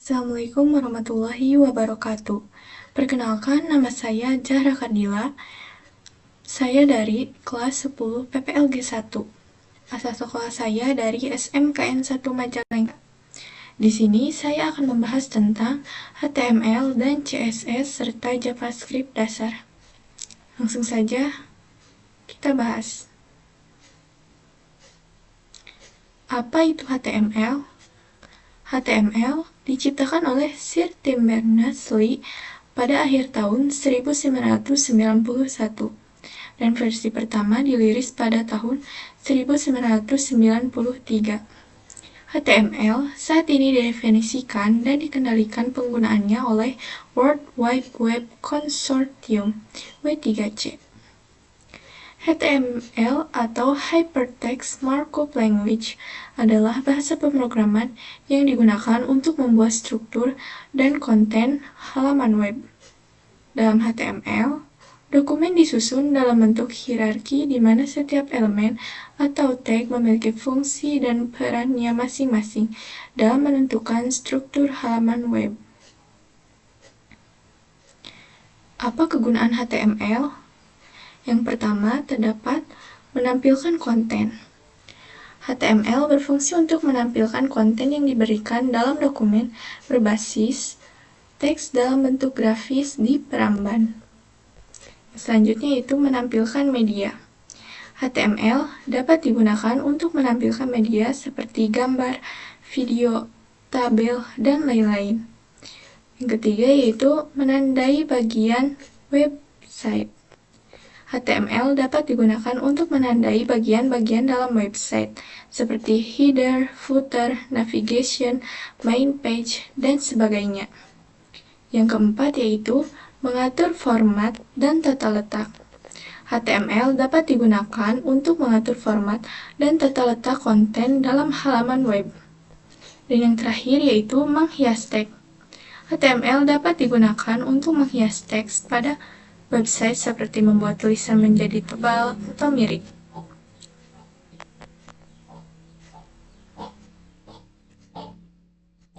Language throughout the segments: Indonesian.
Assalamualaikum warahmatullahi wabarakatuh. Perkenalkan, nama saya Zahra Kardila. Saya dari kelas 10 PPLG 1. Asal sekolah saya dari SMKN 1 Majalengka. Di sini saya akan membahas tentang HTML dan CSS serta JavaScript dasar. Langsung saja kita bahas. Apa itu HTML? HTML diciptakan oleh Sir Tim Berners-Lee pada akhir tahun 1991 dan versi pertama dirilis pada tahun 1993. HTML saat ini didefinisikan dan dikendalikan penggunaannya oleh World Wide Web Consortium W3C. HTML atau Hypertext Markup Language adalah bahasa pemrograman yang digunakan untuk membuat struktur dan konten halaman web. Dalam HTML, dokumen disusun dalam bentuk hierarki di mana setiap elemen atau tag memiliki fungsi dan perannya masing-masing dalam menentukan struktur halaman web. Apa kegunaan HTML? Yang pertama, terdapat menampilkan konten. HTML berfungsi untuk menampilkan konten yang diberikan dalam dokumen berbasis teks dalam bentuk grafis di peramban. Selanjutnya itu menampilkan media. HTML dapat digunakan untuk menampilkan media seperti gambar, video, tabel, dan lain-lain. Yang ketiga yaitu menandai bagian website. HTML dapat digunakan untuk menandai bagian-bagian dalam website, seperti header, footer, navigation, main page, dan sebagainya. Yang keempat yaitu mengatur format dan tata letak. HTML dapat digunakan untuk mengatur format dan tata letak konten dalam halaman web. Dan yang terakhir yaitu menghias teks. HTML dapat digunakan untuk menghias teks pada website seperti membuat tulisan menjadi tebal atau mirip.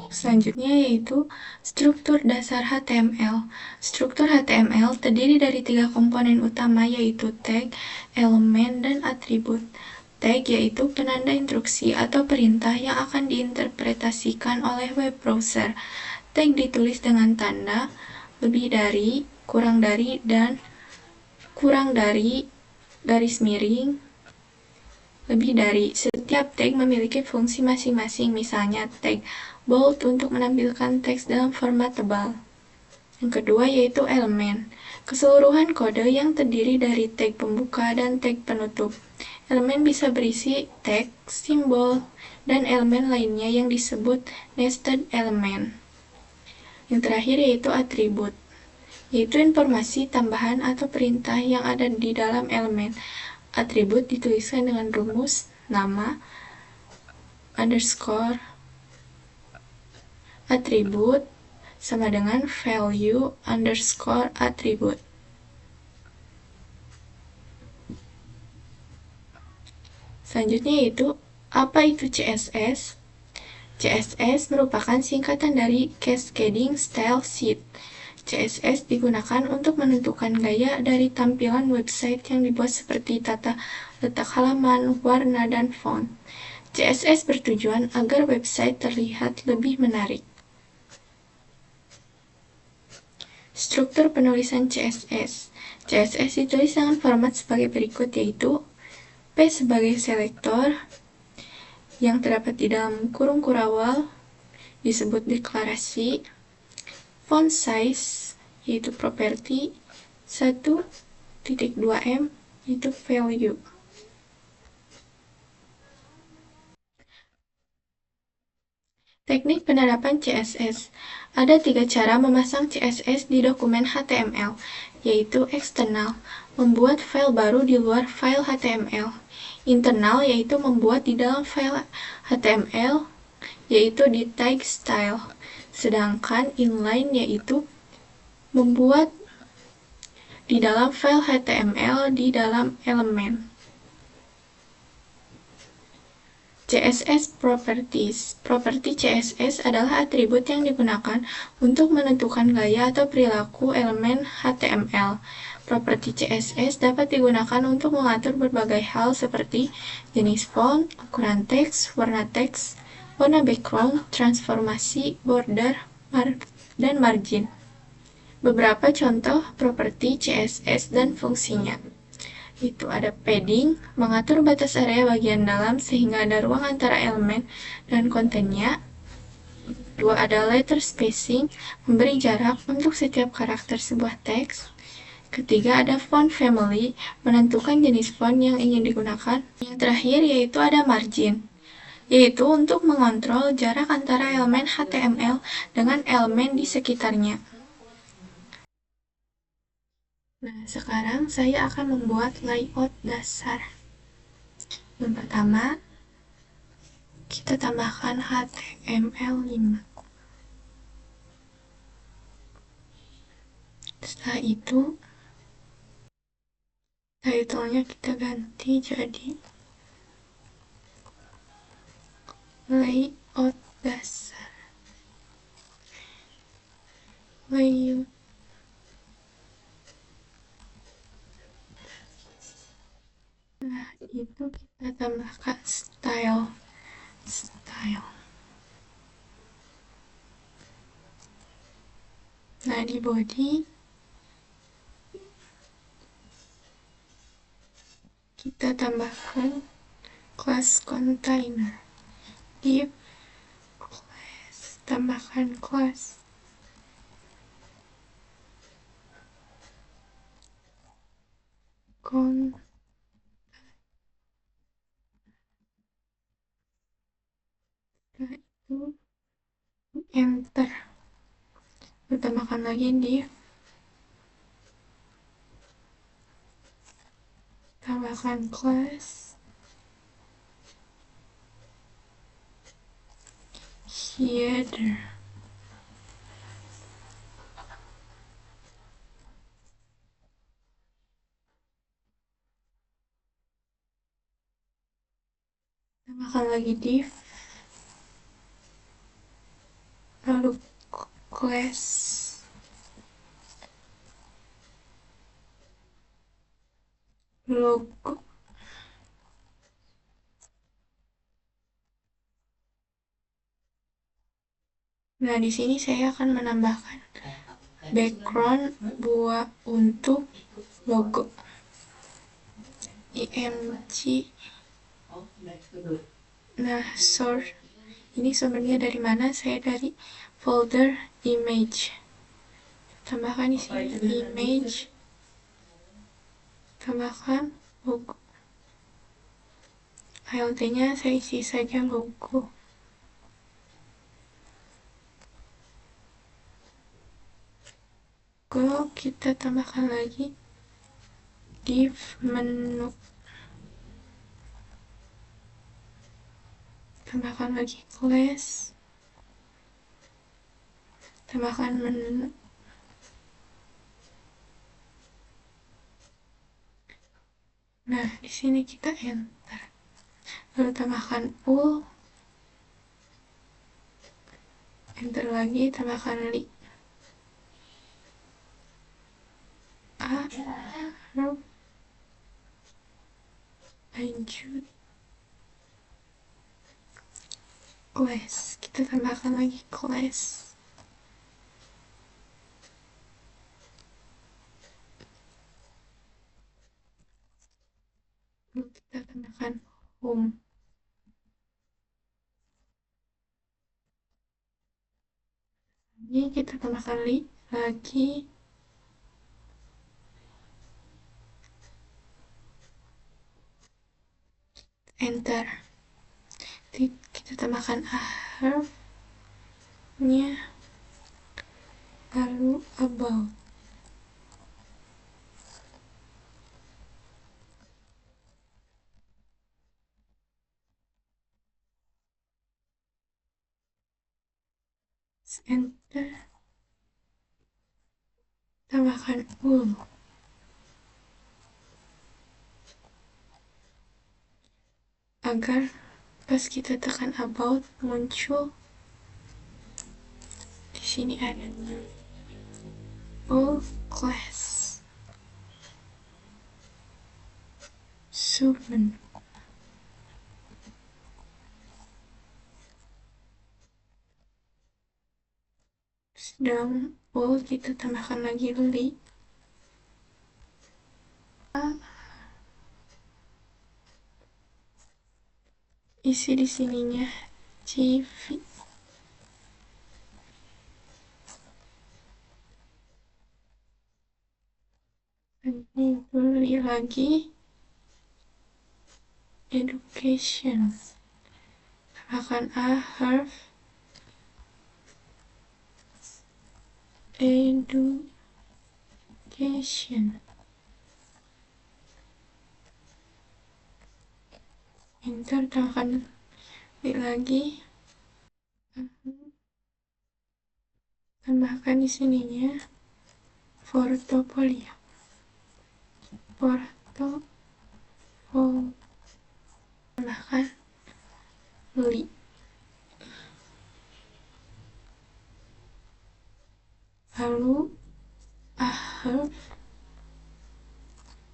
Selanjutnya yaitu struktur dasar HTML. Struktur HTML terdiri dari 3 komponen utama yaitu tag, elemen, dan atribut. Tag yaitu penanda instruksi atau perintah yang akan diinterpretasikan oleh web browser. Tag ditulis dengan tanda lebih dari, kurang dari, dan kurang dari, garis miring, lebih dari. Setiap tag memiliki fungsi masing-masing, misalnya tag bold untuk menampilkan teks dalam format tebal. Yang kedua yaitu elemen. Keseluruhan kode yang terdiri dari tag pembuka dan tag penutup. Elemen bisa berisi teks, simbol, dan elemen lainnya yang disebut nested element. Yang terakhir yaitu atribut, yaitu informasi tambahan atau perintah yang ada di dalam elemen. Atribut dituliskan dengan rumus nama underscore atribut sama dengan value underscore atribut. Selanjutnya yaitu apa itu CSS? CSS merupakan singkatan dari Cascading Style Sheet. CSS digunakan untuk menentukan gaya dari tampilan website yang dibuat seperti tata letak halaman, warna, dan font. CSS bertujuan agar website terlihat lebih menarik. Struktur penulisan CSS. CSS ditulis dengan format sebagai berikut yaitu P sebagai selektor yang terdapat di dalam kurung kurawal disebut deklarasi. Font size yaitu property, 1.2M yaitu value. Teknik penerapan CSS. Ada 3 cara memasang CSS di dokumen HTML, yaitu eksternal, membuat file baru di luar file HTML. Internal yaitu membuat di dalam file HTML, yaitu di tag style. Sedangkan inline yaitu membuat di dalam file HTML di dalam elemen. CSS Properties. Properti CSS adalah atribut yang digunakan untuk menentukan gaya atau perilaku elemen HTML. Properti CSS dapat digunakan untuk mengatur berbagai hal seperti jenis font, ukuran teks, warna background, transformasi, border, dan margin. Beberapa contoh properti CSS dan fungsinya. Itu ada padding, mengatur batas area bagian dalam sehingga ada ruang antara elemen dan kontennya. Dua, ada letter spacing, memberi jarak untuk setiap karakter sebuah teks. Ketiga, ada font family, menentukan jenis font yang ingin digunakan. Yang terakhir yaitu ada margin, yaitu untuk mengontrol jarak antara elemen HTML dengan elemen di sekitarnya. Nah, sekarang saya akan membuat layout dasar. Yang pertama, kita tambahkan HTML5. Setelah itu, title-nya kita ganti jadi layout dasar. Layout. Nah, itu kita tambahkan style. Nah, di body kita tambahkan class container. Div class, tambahkan class. Nah, itu enter. Tambahkan lagi div, tambahkan class header. Tambahkan lagi div, lalu class logo. Nah, di sini saya akan menambahkan background untuk logo. img. Nah, source ini sumbernya dari mana? Saya dari folder image. Tambahkan di sini image, tambahkan logo. ALT-nya saya isi saja logo. Kita tambahkan lagi div menu, tambahkan lagi class, tambahkan menu. Nah, di sini kita enter. Lalu tambahkan all, enter lagi, tambahkan lanjut class, kita tambahkan lagi class. Lalu kita tambahkan home. Ini kita tambahkan lagi, enter. Kita tambahkan nya, lalu about. Enter, tambahkan all. Agar Pas kita tekan about, muncul di sini ada all class submenu. Sedang all kita tambahkan lagi li. Isi di sininya CV. Ini beli lagi education. Tambahkan a have education. Enter, tambahkan lagi. Tambahkan di sininya portofolio. Tambahkan li. Lalu have,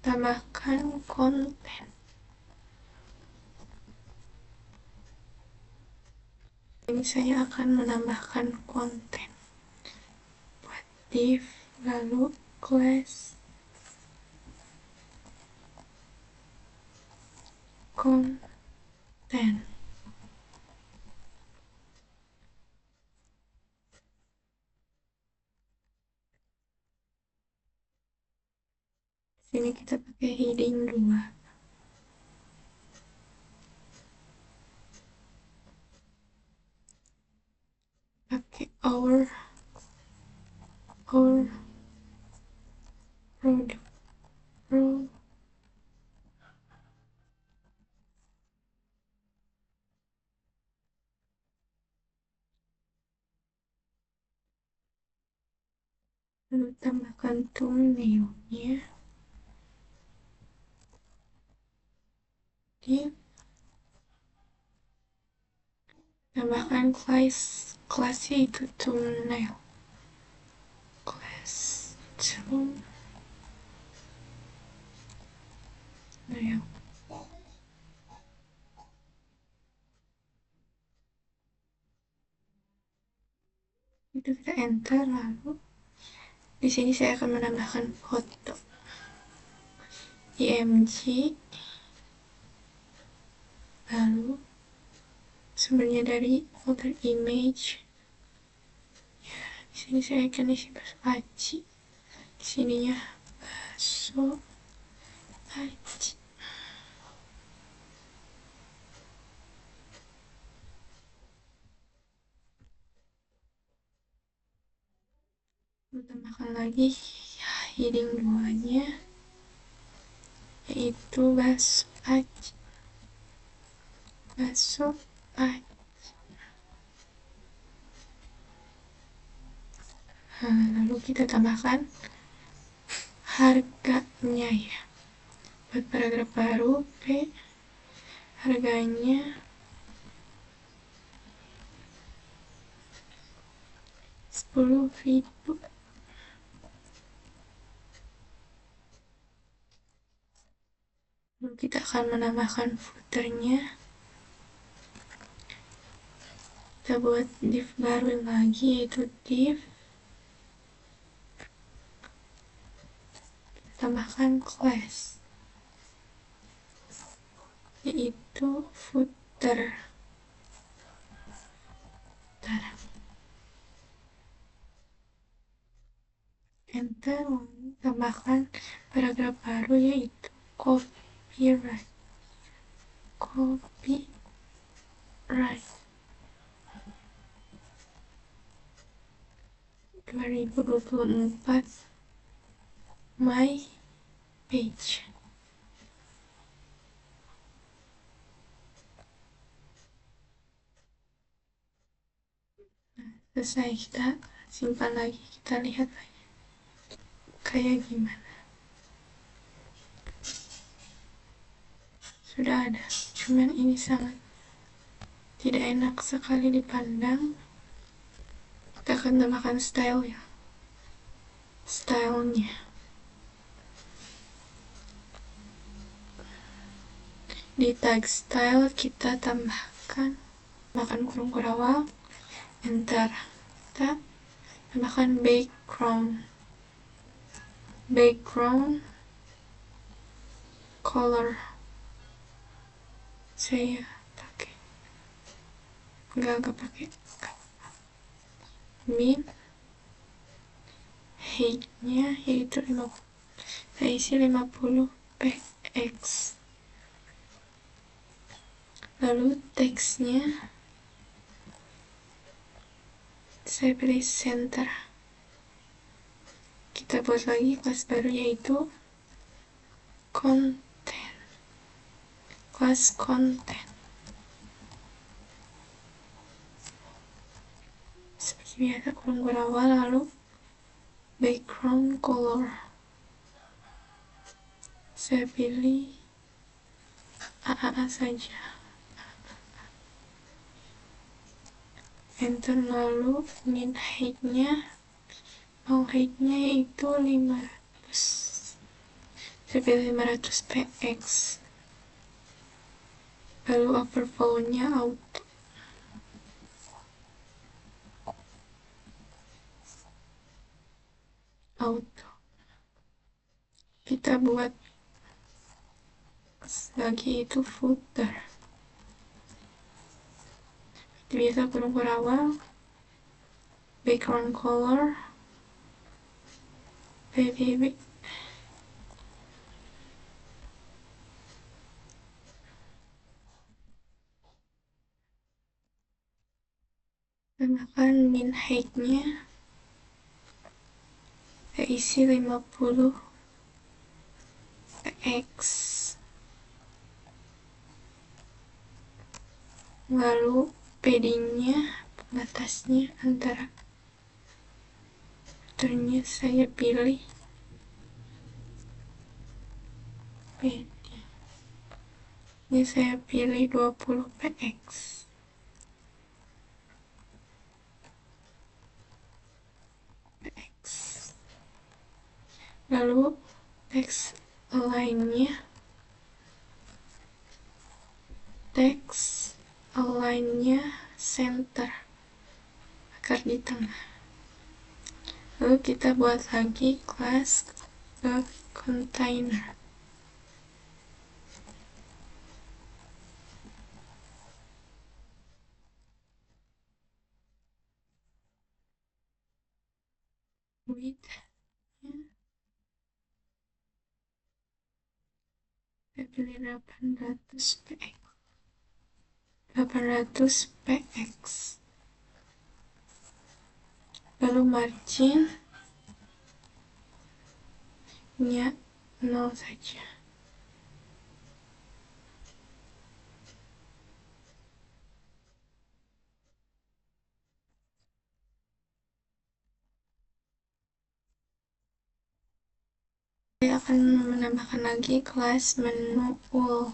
tambahkan konten. Ini saya akan menambahkan konten. Buat div, lalu class konten. Sini kita pakai heading 2. Pakai our product. Lalu tambahkan thumbnail-nya. Tambahkan kelasnya itu thumbnail. Class thumbnail. Itu kita enter, lalu di sini saya akan menambahkan foto img, lalu sumbernya dari folder image. Ya, di sini saya akan isi bakso aci. Di sininya bakso aci. Tambahkan lagi heading 2-nya, yaitu bakso aci. Bakso aci. Lalu kita tambahkan harganya ya. Buat paragraf baru, harganya 10.000. Lalu kita akan menambahkan footernya. Kita buat div baru lagi, yaitu div. Tambahkan class, yaitu footer. Enter, tambahkan paragraf baru, yaitu copyright. 2024 my page. Selesai, kita simpan lagi, kita lihat lagi kayak gimana. Sudah ada, cuman ini sangat tidak enak sekali dipandang. Kita akan tambahkan stylenya. Di tag style kita tambahkan kurung kurawal, enter. Kita tambahkan background color. Saya pakai enggak pakai min height-nya yaitu 50, saya isi 50 px. Lalu teksnya saya pilih center. Kita buat lagi kelas baru yaitu kelas konten. Seperti biasa kurung kurawal, lalu background color. Saya pilih AAA saja. Enter, lalu min height-nya yaitu 500. Saya pilih 500 px. Lalu overflow-nya auto. Kita buat lagi itu footer. Biasa kurung kurawal, background color, BBB. Tambahkan min height-nya, saya isi 50 px. Lalu padding-nya, batasnya antara filternya saya pilih ini saya pilih 20 px. Lalu text align-nya center agar di tengah. Lalu kita buat lagi kelas container. Width-nya saya pilih 800 px. Lalu margin-nya 0 saja. Saya akan menambahkan lagi kelas menu ul.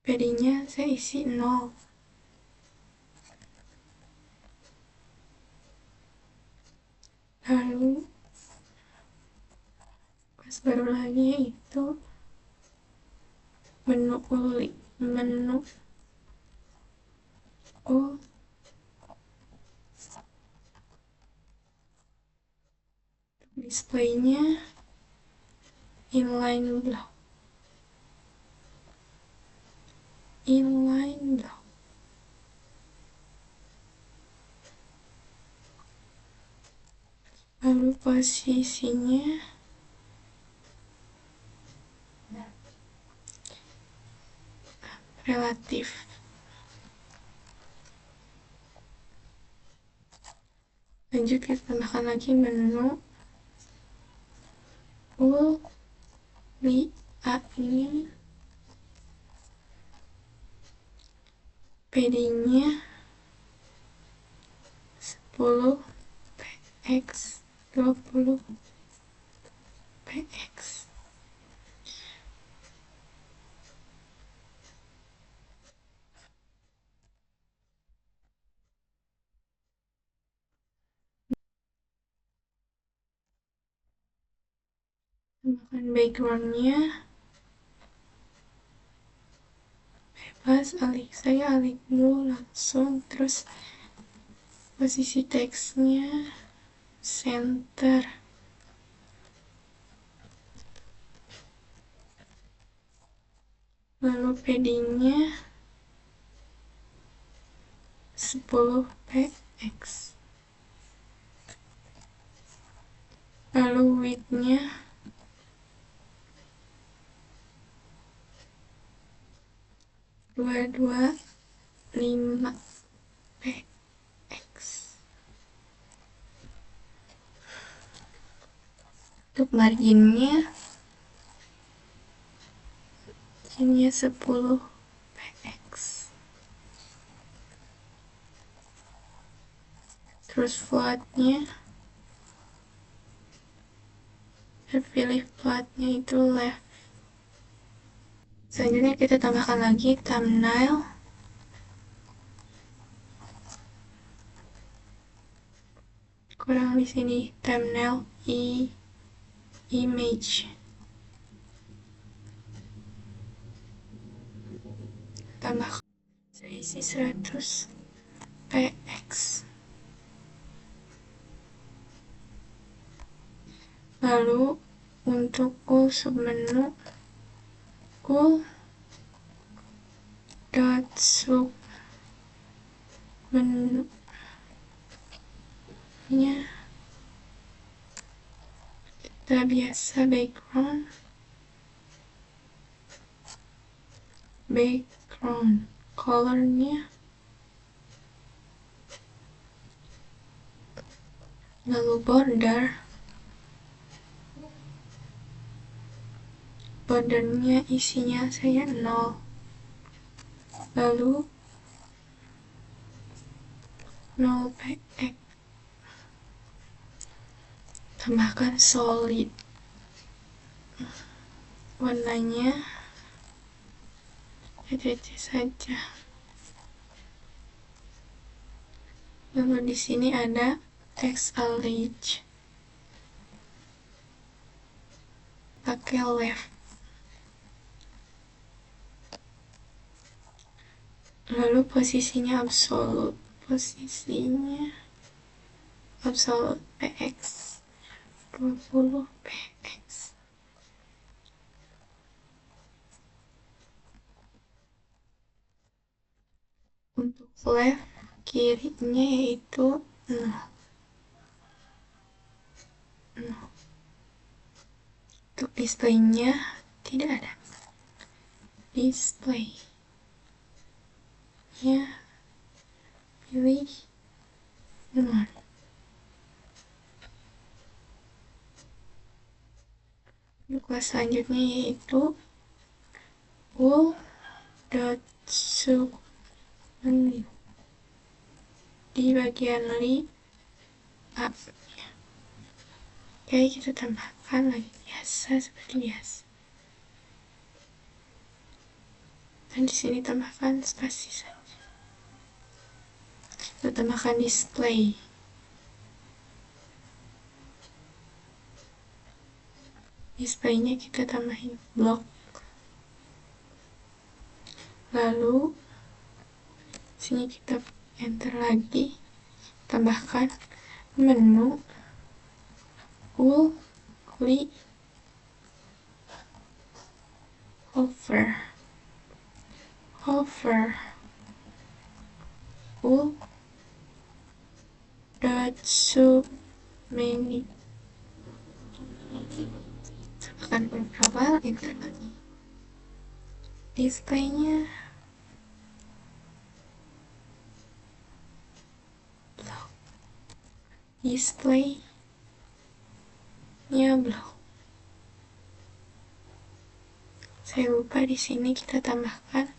Padding-nya saya isi 0. Lalu kelas baru lagi itu menu ul. Display-nya inline block. Lalu posisinya relatif. Lanjut kita tambahkan lagi menu ul nya, padding-nya 10 px 20px. Tambahkan backgroundnya, bebas, saya dulu langsung. Terus posisi teksnya center, lalu paddingnya 10px, lalu widthnya 225px. Untuk marginnya 10px. Terus flatnya, pilih flatnya itu left. Selanjutnya kita tambahkan lagi thumbnail. Kurang di sini thumbnail image. Tambahkan seisi 100px. Lalu untuk submenu, submenu nya kita biasa background colornya, lalu bordernya isinya saya 0, lalu 0px. Tambahkan solid, warnanya ETC saja. Lalu di sini ada text allege, pakai left. Lalu posisinya absolute px 20px. Untuk left kirinya yaitu 0. Untuk displaynya tidak ada. Displaynya pilih 0. Untuk kelas selanjutnya yaitu submenu di bagian A. Oke, kita tambahkan lagi seperti biasa. Dan di sini tambahkan spasi saja. Kita tambahkan display. Displaynya kita tambahin blok. Lalu sini kita enter lagi, tambahkan menu hover submenu. Tekan awal, enter lagi. Displaynya blok. Displaynya blok. Saya lupa di sini kita tambahkan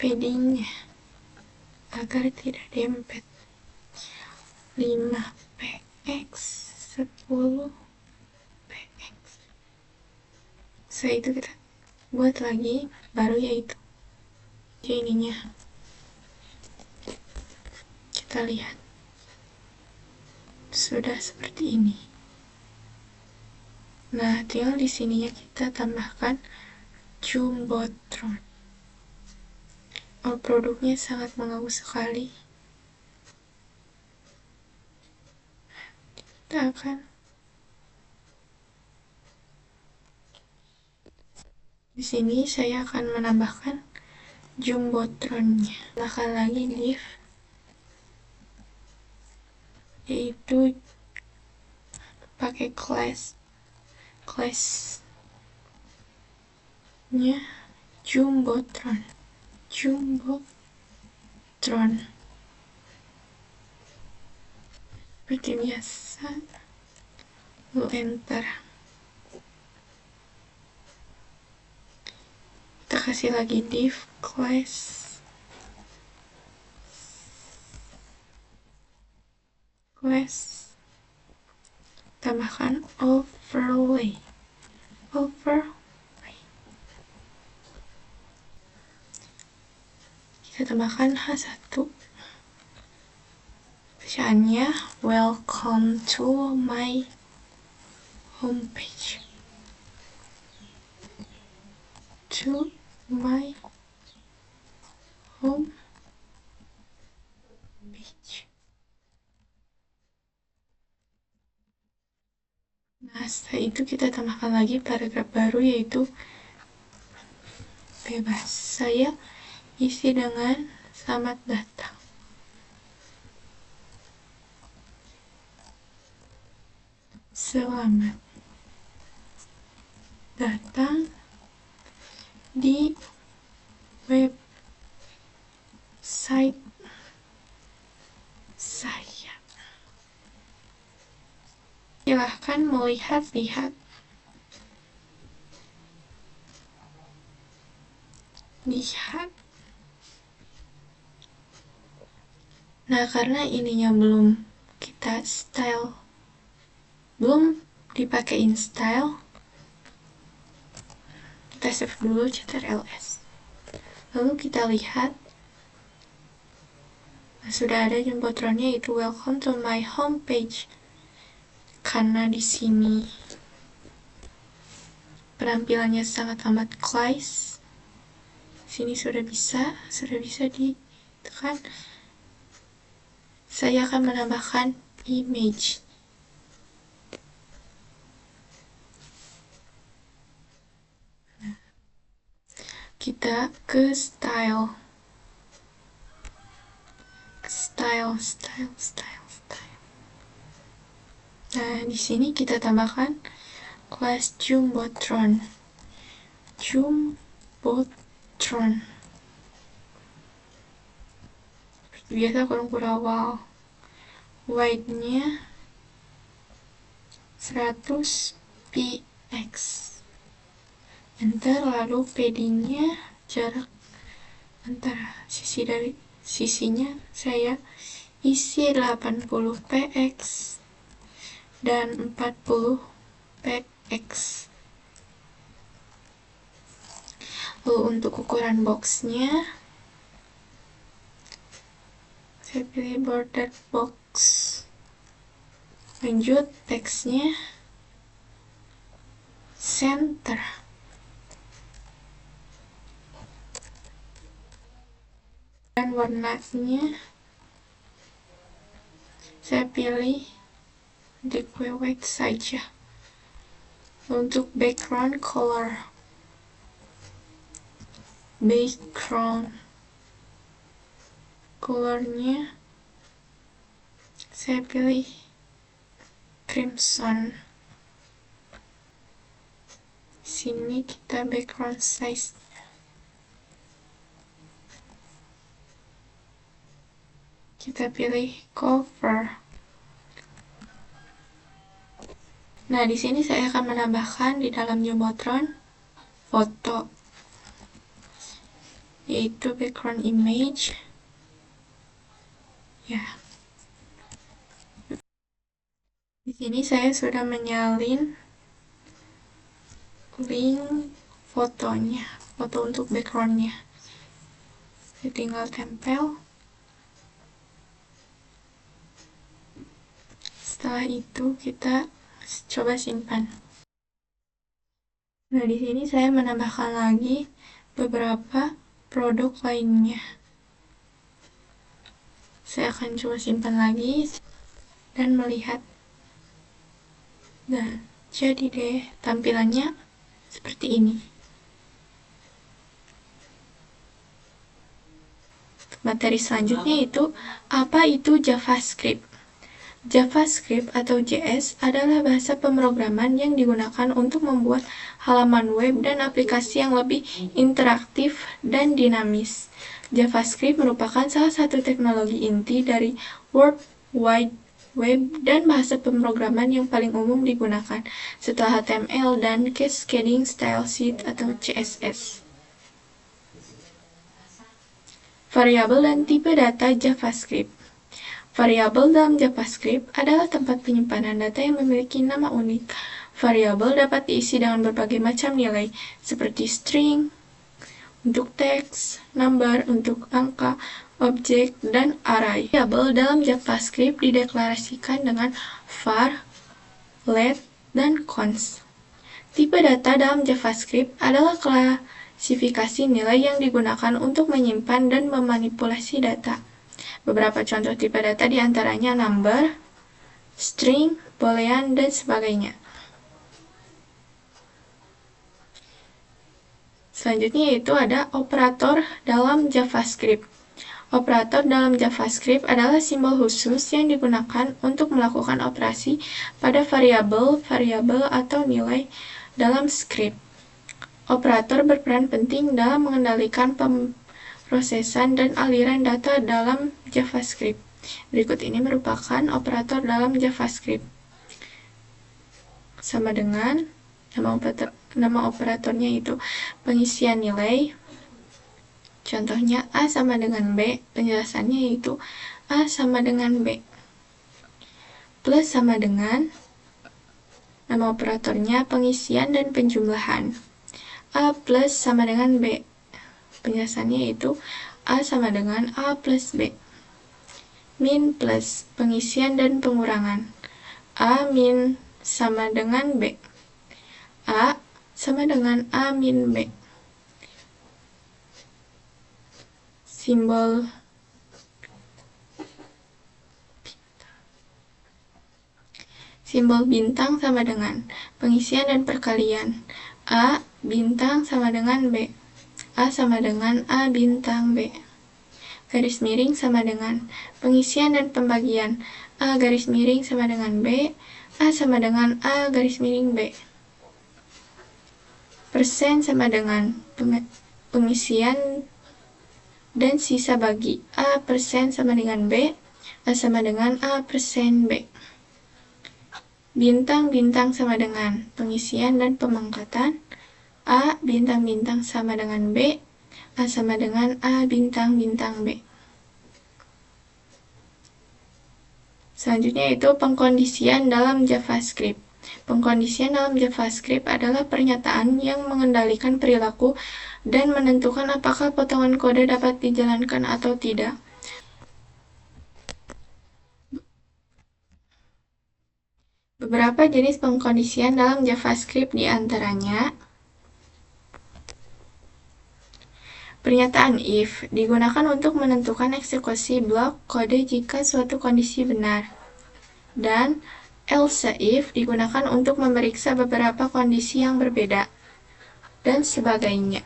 paddingnya agar tidak dempet 5px. 10 px. Setelah itu kita buat lagi baru, yaitu ininya. Kita lihat sudah seperti ini. Nah, tinggal di sininya kita tambahkan jumbotron. Produknya sangat mengganggu sekali. Kita akan di sini saya akan menambahkan jumbotronnya. Tambahkan lagi div, yaitu pakai classnya jumbotron. Seperti biasa, lalu enter. Kita kasih lagi div class tambahkan overlay. Kita tambahkan H1. Bacaannya welcome to my homepage. Nah, setelah itu kita tambahkan lagi paragraf baru, yaitu bebas. Saya isi dengan selamat datang. Selamat datang di website saya. Silahkan melihat-lihat. Nah, karena ininya belum dipakein style, kita save dulu ctrls. Lalu kita lihat, sudah ada jumbotronnya, yaitu welcome to my homepage. Karena di sini penampilannya sangat amat class, sini sudah bisa ditekan. Saya akan menambahkan image. Kita ke style. Nah, di sini kita tambahkan class jumbotron. Seperti biasa, kolom kurawal. Width-nya 100 px. Enter. Lalu padding-nya, jarak antara sisinya saya isi 80 px dan 40 px. Lalu untuk ukuran boxnya, saya pilih border box. Lanjut, teksnya center. Dan warnanya saya pilih liquid white saja. Untuk background colornya saya pilih crimson. Sini kita background size, kita pilih cover. Nah, di sini saya akan menambahkan di dalam jumbotron foto, yaitu background image. Ya. Di Di sini saya sudah menyalin link fotonya, foto untuk backgroundnya. Saya tinggal tempel. Setelah itu kita coba simpan. Nah, di sini saya menambahkan lagi beberapa produk lainnya. Saya akan coba simpan lagi dan melihat. Nah, jadi deh tampilannya seperti ini. Materi selanjutnya itu, apa itu JavaScript? JavaScript atau JS adalah bahasa pemrograman yang digunakan untuk membuat halaman web dan aplikasi yang lebih interaktif dan dinamis. JavaScript merupakan salah satu teknologi inti dari World Wide Web dan bahasa pemrograman yang paling umum digunakan setelah HTML dan Cascading Style Sheet atau CSS. Variabel dan tipe data JavaScript. Variabel dalam JavaScript adalah tempat penyimpanan data yang memiliki nama unik. Variabel dapat diisi dengan berbagai macam nilai, seperti string untuk teks, number untuk angka, objek, dan array. Variabel dalam JavaScript dideklarasikan dengan var, let, dan const. Tipe data dalam JavaScript adalah klasifikasi nilai yang digunakan untuk menyimpan dan memanipulasi data. Beberapa contoh tipe data diantaranya number, string, boolean, dan sebagainya. Selanjutnya yaitu ada operator dalam JavaScript. Operator dalam JavaScript adalah simbol khusus yang digunakan untuk melakukan operasi pada variabel, atau nilai dalam script. Operator berperan penting dalam mengendalikan pemrosesan dan aliran data dalam JavaScript. Berikut ini merupakan operator dalam JavaScript. Sama dengan nama operatornya itu pengisian nilai. Contohnya A sama dengan B, penjelasannya yaitu A sama dengan B. Plus sama dengan nama operatornya pengisian dan penjumlahan. A plus sama dengan B, penjelasannya yaitu A sama dengan A plus B. Min plus pengisian dan pengurangan. A min sama dengan B. A sama dengan A min B. Simbol bintang sama dengan pengisian dan perkalian. A bintang sama dengan B. A sama dengan A bintang B. Garis miring sama dengan pengisian dan pembagian. A garis miring sama dengan B. A sama dengan A garis miring B. Persen sama dengan pengisian dan sisa bagi. A persen sama dengan B. A sama dengan A persen B. Bintang-bintang sama dengan pengisian dan pemangkatan. A bintang-bintang sama dengan B. A sama dengan A bintang-bintang B. Selanjutnya yaitu pengkondisian dalam JavaScript. Pengkondisian dalam JavaScript adalah pernyataan yang mengendalikan perilaku dan menentukan apakah potongan kode dapat dijalankan atau tidak. Beberapa jenis pengkondisian dalam JavaScript diantaranya pernyataan if digunakan untuk menentukan eksekusi blok kode jika suatu kondisi benar, dan else if digunakan untuk memeriksa beberapa kondisi yang berbeda, dan sebagainya.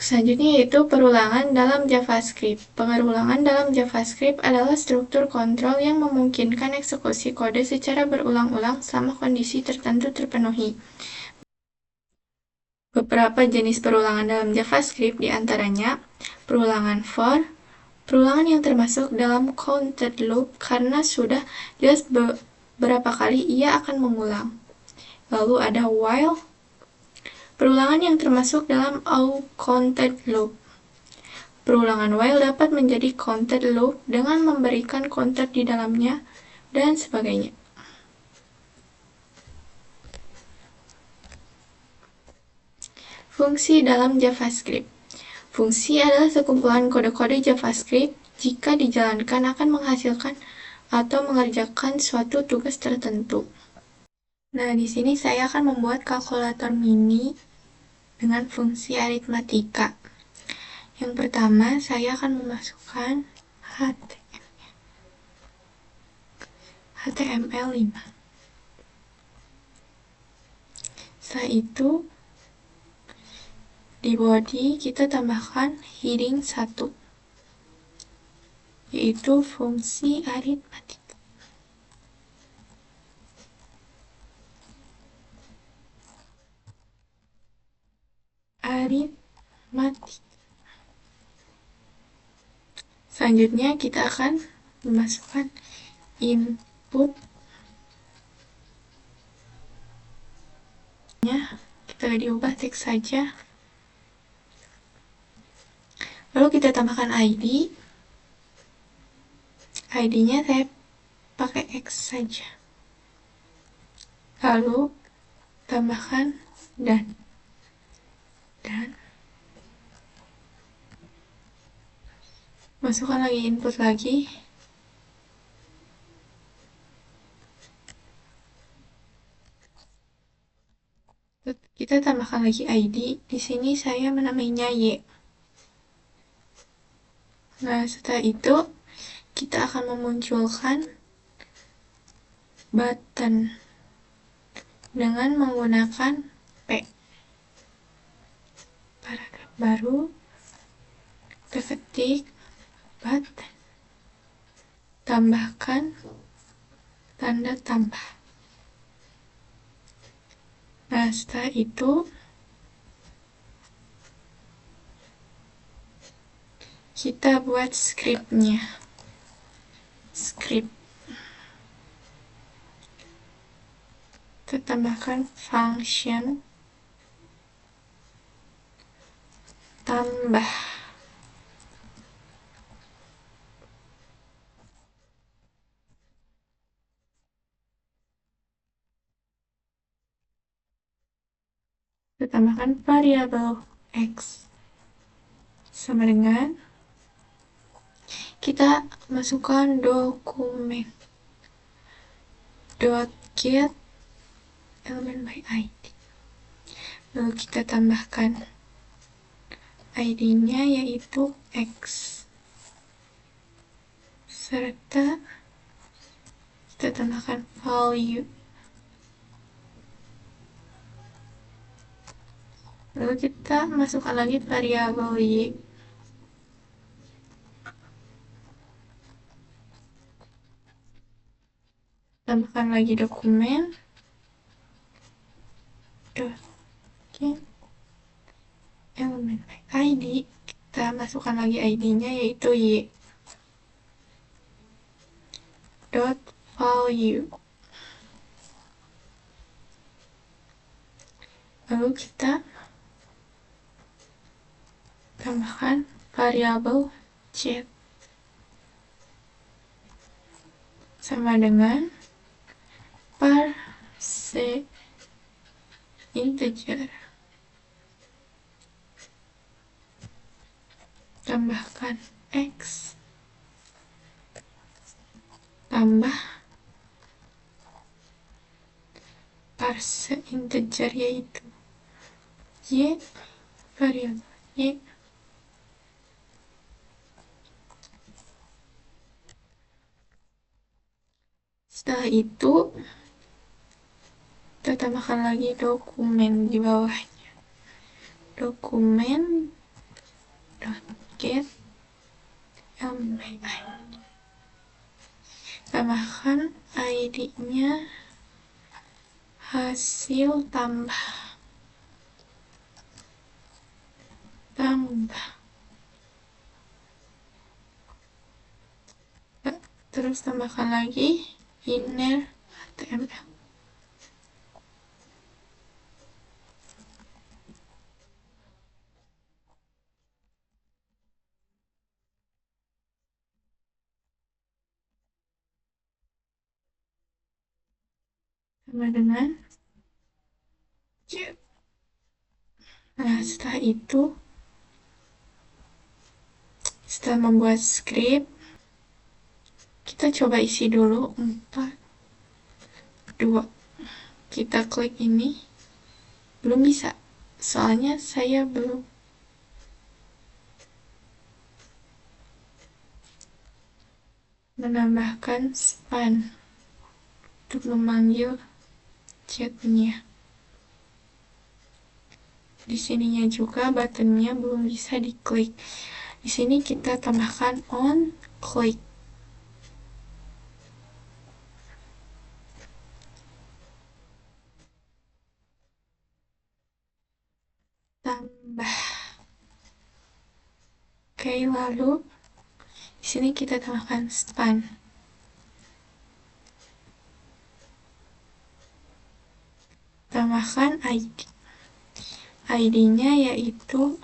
Selanjutnya yaitu perulangan dalam JavaScript. Pengulangan dalam JavaScript adalah struktur kontrol yang memungkinkan eksekusi kode secara berulang-ulang selama kondisi tertentu terpenuhi. Beberapa jenis perulangan dalam JavaScript diantaranya perulangan for, perulangan yang termasuk dalam counted loop karena sudah jelas beberapa kali ia akan mengulang. Lalu ada while, perulangan yang termasuk dalam counted loop. Perulangan while dapat menjadi counted loop dengan memberikan counter di dalamnya, dan sebagainya. Fungsi dalam JavaScript. Fungsi adalah sekumpulan kode-kode JavaScript jika dijalankan akan menghasilkan atau mengerjakan suatu tugas tertentu. Nah, di sini saya akan membuat kalkulator mini dengan fungsi aritmatika. Yang pertama, saya akan memasukkan HTML5. Setelah itu, di body kita tambahkan heading 1, yaitu fungsi aritmatika. Selanjutnya kita akan memasukkan input. Kita diubah teks saja. Lalu kita tambahkan ID. ID-nya saya pakai X saja. Lalu tambahkan dan masukkan lagi input lagi. Kita tambahkan lagi ID. Di sini saya menamainya Y. Nah, setelah itu kita akan memunculkan button dengan menggunakan P. Paragraf baru, kita ketik button, tambahkan tanda tambah. Nah, setelah itu kita buat scriptnya. Kita tambahkan function tambah. Kita tambahkan variabel X sama dengan kita masukkan dokumen .get element by ID. Lalu kita tambahkan ID-nya yaitu X, serta kita tambahkan value. Lalu kita masukkan lagi variabel Y. Tambahkan lagi dokumen get element by ID. Kita masukkan lagi ID-nya yaitu Y. Value. Lalu kita tambahkan variabel Z sama dengan parse integer, tambahkan X tambah parse integer yaitu Y, variabel Y. Setelah itu kita tambahkan lagi dokumen di bawahnya. Dokumen .get element by ID. Tambahkan ID-nya hasil tambah. Terus tambahkan lagi inner HTML. sama dengan cek. Nah, setelah membuat script, kita coba isi dulu 4, 2. Kita klik ini, belum bisa, soalnya saya belum menambahkan span untuk memanggil chatnya. Di sininya juga buttonnya belum bisa diklik. Di sini kita tambahkan on click. Tambah. Oke, lalu di sini kita tambahkan span. Tambahkan ID. ID-nya yaitu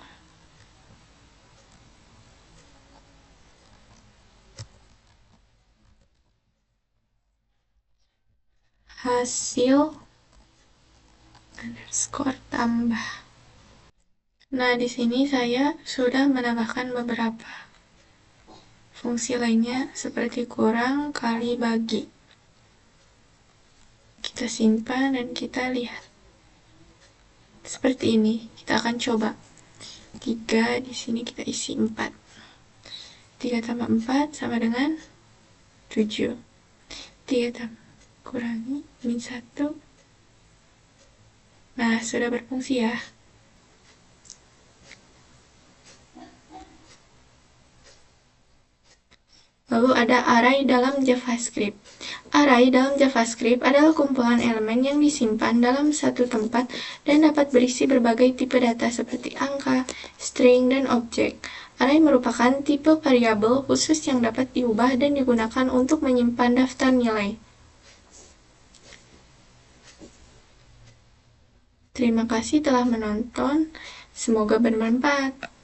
hasil underscore tambah. Nah, di sini saya sudah menambahkan beberapa fungsi lainnya seperti kurang, kali, bagi. Kita simpan dan kita lihat. Seperti ini, kita akan coba. 3, di sini kita isi 4. 3 tambah 4 sama dengan 7. 3 tambah kurangi min 1. Nah, sudah berfungsi ya. Lalu ada array dalam JavaScript. Array dalam JavaScript adalah kumpulan elemen yang disimpan dalam satu tempat dan dapat berisi berbagai tipe data seperti angka, string, dan objek. Array merupakan tipe variabel khusus yang dapat diubah dan digunakan untuk menyimpan daftar nilai. Terima kasih telah menonton. Semoga bermanfaat.